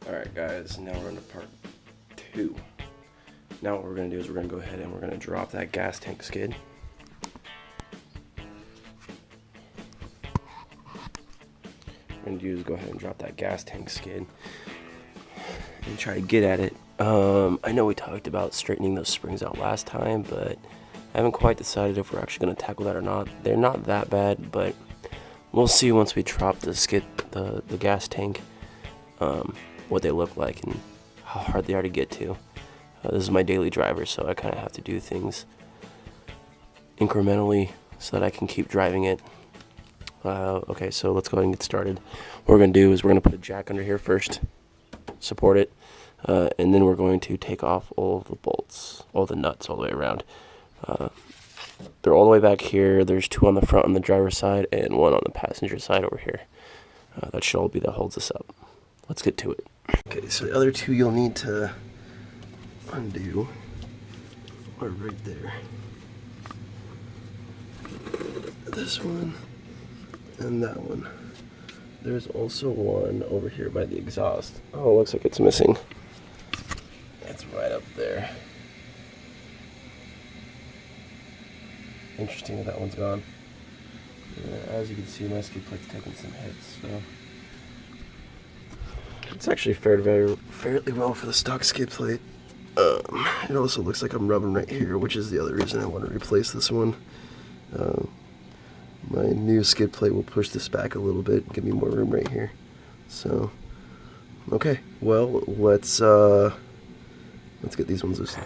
Alright guys, now we're into part 2. Now what we're going to do is we're going to go ahead and we're going to drop that gas tank skid. What we're going to do is go ahead and drop that gas tank skid and try to get at it. I know we talked about straightening those springs out last time, but I haven't quite decided if we're actually going to tackle that or not. They're not that bad, but we'll see once we drop the skid, the gas tank, what they look like and how hard they are to get to. This is my daily driver, so I kind of have to do things incrementally so that I can keep driving it. Okay, so let's go ahead and get started. What we're going to do is we're going to put a jack under here first, support it, and then we're going to take off all of the bolts, all the nuts all the way around. They're all the way back here. There's 2 on the front on the driver's side and 1 on the passenger side over here. That should all be that holds us up. Let's get to it. Okay, so the other 2 you'll need to undo are right there. This one and that one. There's also one over here by the exhaust. Oh, it looks like it's missing. It's right up there. Interesting that one's gone. As you can see, my skid plate's taking some hits, so it's actually fared fairly well for the stock skid plate. It also looks like I'm rubbing right here, which is the other reason I want to replace this one. My new skid plate will push this back a little bit, give me more room right here. So, okay, well, let's get these ones loose.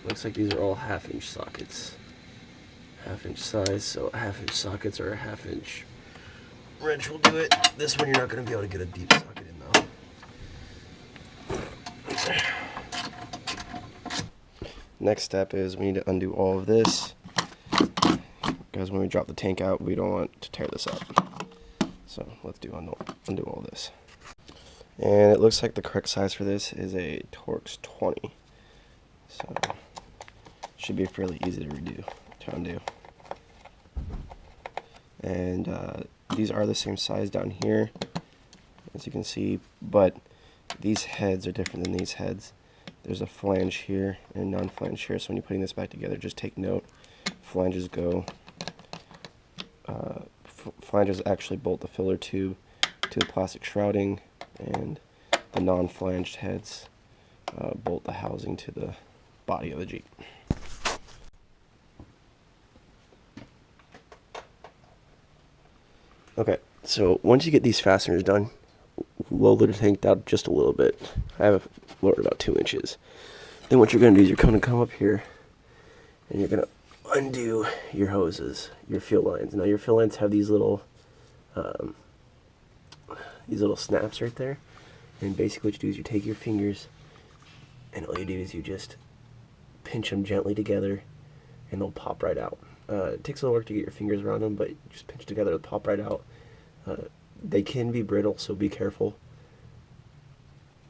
Looks like these are all 1/2-inch sockets. 1/2-inch size, so 1/2-inch sockets or a 1/2-inch wrench will do it. This one you're not going to be able to get a deep socket in though. Next step is we need to undo all of this, because when we drop the tank out we don't want to tear this up. So let's undo all this. And it looks like the correct size for this is a Torx 20. So should be fairly easy to undo. And these are the same size down here, as you can see, but these heads are different than these heads. There's a flange here and a non-flange here, so when you're putting this back together, just take note. Flanges go, flanges actually bolt the filler tube to the plastic shrouding, and the non-flanged heads bolt the housing to the body of the Jeep. Okay, so once you get these fasteners done, lower the tank down just a little bit. I have it lowered about 2 inches. Then what you're going to do is you're going to come up here and you're going to undo your hoses, your fuel lines. Now your fuel lines have these little snaps right there, and basically what you do is you take your fingers and all you do is you just pinch them gently together and they'll pop right out. It takes a little work to get your fingers around them, but just pinch together, they'll pop right out. They can be brittle, so be careful,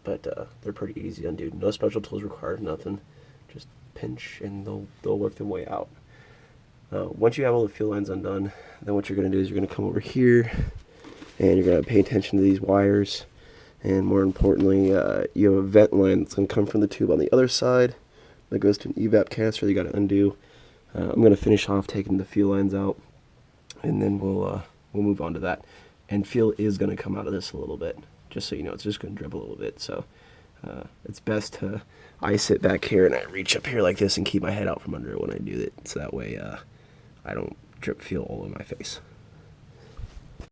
but they're pretty easy to undo. No special tools required, nothing. Just pinch and they'll work their way out. Once you have all the fuel lines undone, then what you're going to do is you're going to come over here and you're going to pay attention to these wires, and more importantly, you have a vent line that's going to come from the tube on the other side that goes to an evap canister that you got to undo. I'm going to finish off taking the fuel lines out, and then we'll move on to that. And fuel is going to come out of this a little bit, just so you know. It's just going to drip a little bit, so it's best to I sit back here and I reach up here like this and keep my head out from under it when I do it, so that way I don't drip fuel all over my face.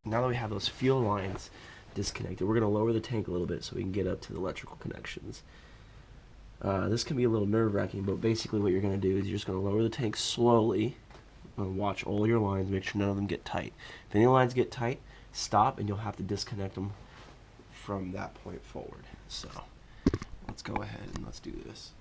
Now that we have those fuel lines disconnected, we're going to lower the tank a little bit so we can get up to the electrical connections. This can be a little nerve-wracking, but basically what you're going to do is you're just going to lower the tank slowly and watch all your lines, make sure none of them get tight. If any lines get tight, stop and you'll have to disconnect them from that point forward. So let's go ahead and let's do this.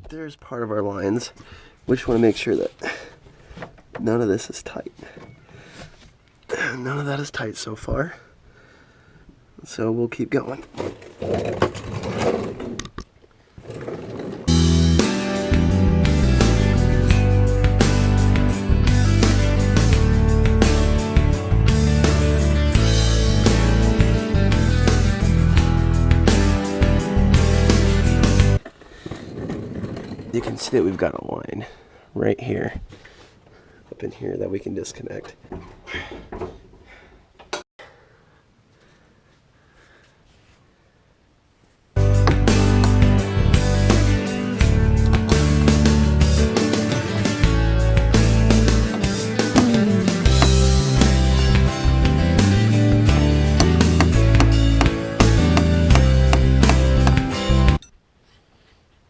there's part of our lines. We just want to make sure that none of this is tight. None of that is tight so far. So we'll keep going. You can see that we've got a line right here, up in here, that we can disconnect.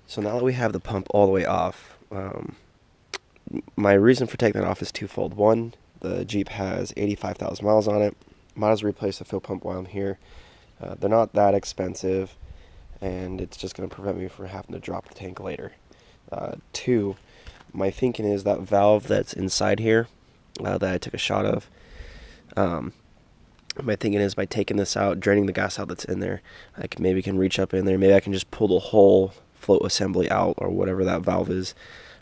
So now that we have the pump all the way off, my reason for taking that off is twofold. One, the Jeep has 85,000 miles on it. Might as well replace the fuel pump while I'm here. They're not that expensive, and it's just going to prevent me from having to drop the tank later. Two, my thinking is that valve that's inside here that I took a shot of, my thinking is by taking this out, draining the gas out that's in there, I maybe can reach up in there. Maybe I can just pull the whole float assembly out, or whatever that valve is,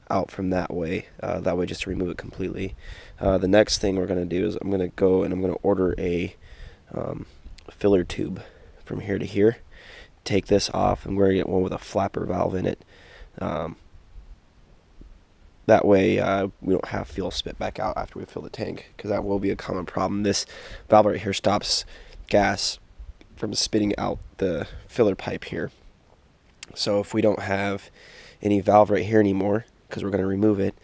out from that way. That way, just to remove it completely. The next thing we're going to do is I'm going to go and I'm going to order a filler tube from here to here. Take this off, and we're going to get one with a flapper valve in it. That way we don't have fuel spit back out after we fill the tank, because that will be a common problem. This valve right here stops gas from spitting out the filler pipe here. So if we don't have any valve right here anymore, because we're going to remove it,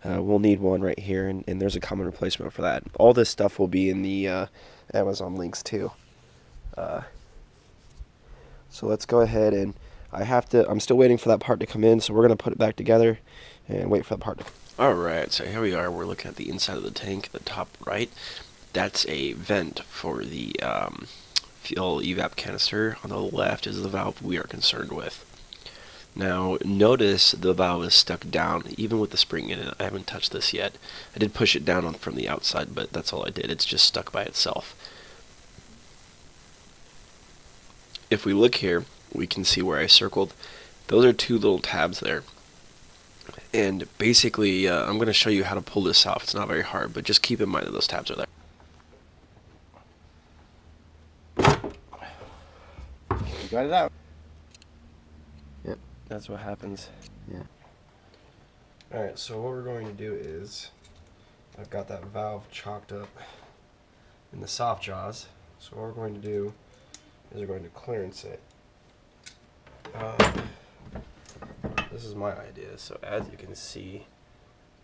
we'll need one right here, and there's a common replacement for that. All this stuff will be in the Amazon links too. So let's go ahead, and I'm still waiting for that part to come in, so we're going to put it back together and wait for the part to come. Alright, so here we are. We're looking at the inside of the tank, the top right. That's a vent for the fuel evap canister. On the left is the valve we are concerned with. Now, notice the valve is stuck down, even with the spring in it. I haven't touched this yet. I did push it down from the outside, but that's all I did. It's just stuck by itself. If we look here, we can see where I circled. Those are two little tabs there. And basically, I'm going to show you how to pull this off. It's not very hard, but just keep in mind that those tabs are there. You got it out. Yep, that's what happens. Yeah. Alright, so what we're going to do is, I've got that valve chalked up in the soft jaws. So what we're going to do is we're going to clearance it. This is my idea. So as you can see,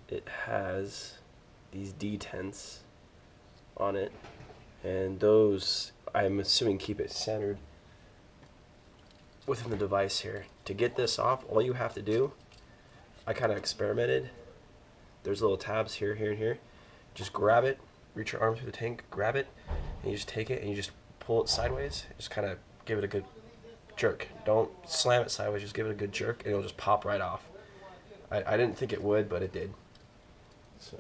it has these detents on it, and those, I'm assuming, keep it centered within the device here. To get this off, all you have to do, I kind of experimented. There's little tabs here, here, and here. Just grab it, reach your arm through the tank, grab it, and you just take it and you just pull it sideways. Just kind of give it a good jerk. Don't slam it sideways, just give it a good jerk, and it'll just pop right off. I didn't think it would, but it did. So.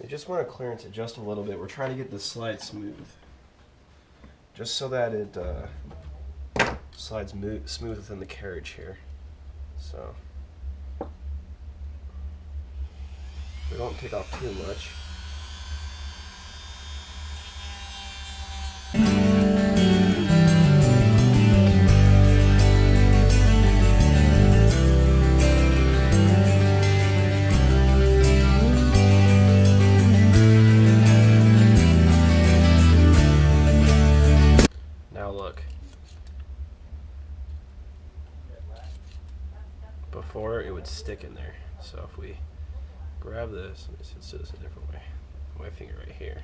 We just want to clearance it just a little bit. We're trying to get the slide smooth, just so that it slides smooth within the carriage here. So we don't take off too much. Now look. Before it would stick in there. So if we grab this, let's do this a different way. My finger right here.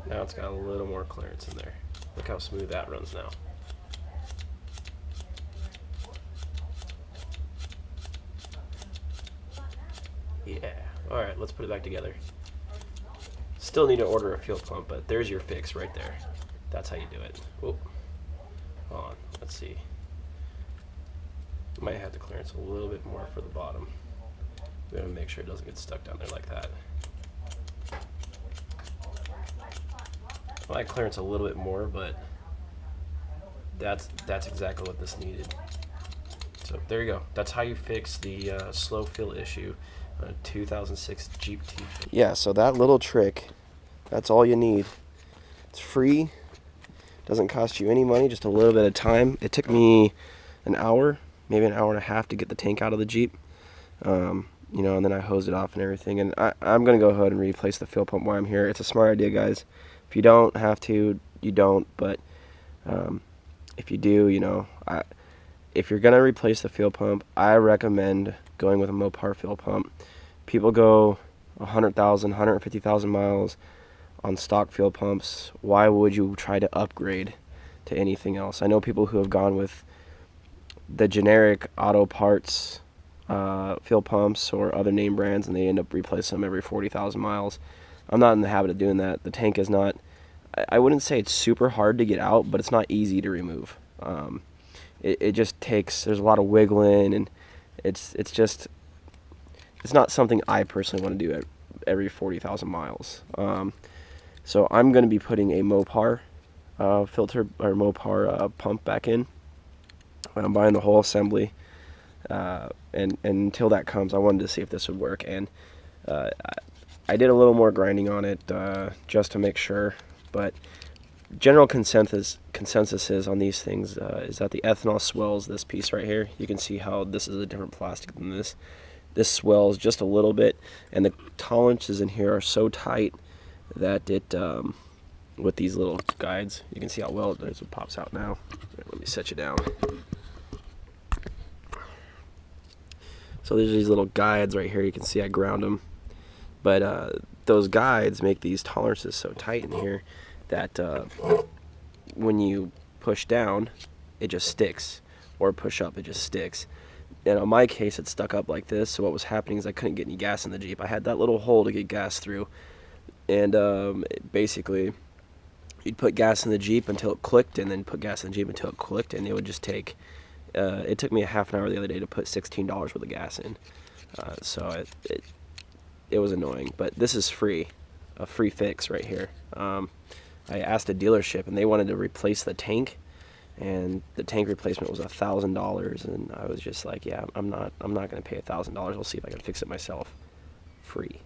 Now it's got a little more clearance in there. Look how smooth that runs now. Yeah. All right, let's put it back together. Still need to order a fuel pump, but there's your fix right there. That's how you do it. Whoa. Hold on. Let's see. Might have to clearance a little bit more for the bottom. We gotta make sure it doesn't get stuck down there like that. I might clearance a little bit more, but that's exactly what this needed. So there you go. That's how you fix the slow fill issue on a 2006 Jeep T. Yeah, so that little trick, that's all you need. It's free, doesn't cost you any money, just a little bit of time. It took me an hour, maybe an hour and a half to get the tank out of the Jeep. You know, and then I hosed it off and everything. And I'm going to go ahead and replace the fuel pump while I'm here. It's a smart idea, guys. If you don't have to, you don't. But if you do, you know, if you're going to replace the fuel pump, I recommend going with a Mopar fuel pump. People go 100,000, 150,000 miles on stock fuel pumps. Why would you try to upgrade to anything else? I know people who have gone with the generic auto parts fuel pumps or other name brands, and they end up replacing them every 40,000 miles. I'm not in the habit of doing that. The tank is not, I wouldn't say it's super hard to get out, but it's not easy to remove. It just takes, there's a lot of wiggling, and it's not something I personally want to do at every 40,000 miles. So I'm going to be putting a Mopar filter or Mopar pump back in. I'm buying the whole assembly. And until that comes, I wanted to see if this would work, and I did a little more grinding on it just to make sure, but general consensus is on these things is that the ethanol swells this piece right here. You can see how this is a different plastic than this. This swells just a little bit, and the tolerances in here are so tight that it, with these little guides, you can see how well it pops out now. Let me set you down. So there's these little guides right here. You can see I ground them. But those guides make these tolerances so tight in here that when you push down, it just sticks. Or push up, it just sticks. And in my case, it stuck up like this. So what was happening is I couldn't get any gas in the Jeep. I had that little hole to get gas through. And basically, you'd put gas in the Jeep until it clicked, and then put gas in the Jeep until it clicked, and it would just take... it took me a half an hour the other day to put $16 worth of gas in. So it was annoying. But this is free. A free fix right here. I asked a dealership, and they wanted to replace the tank. And the tank replacement was $1,000. And I was just like, yeah, I'm not going to pay $1,000. I'll see if I can fix it myself. Free.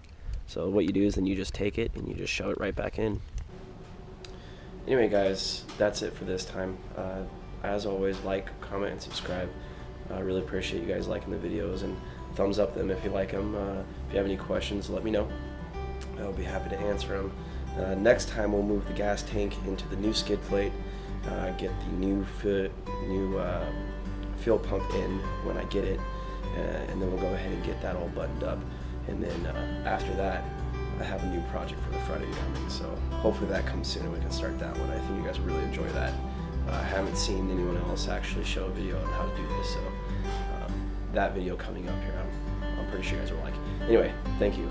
So what you do is then you just take it, and you just shove it right back in. Anyway, guys, that's it for this time. As always, like, comment, and subscribe. I really appreciate you guys liking the videos, and thumbs up them if you like them. If you have any questions, let me know. I'll be happy to answer them. Next time, we'll move the gas tank into the new skid plate, get the new fuel pump in when I get it, and then we'll go ahead and get that all buttoned up. And then after that, I have a new project for the front end coming, so hopefully that comes soon and we can start that one. I think you guys will really enjoy that. I haven't seen anyone else actually show a video on how to do this, so that video coming up here, I'm pretty sure you guys will like it. Anyway, thank you.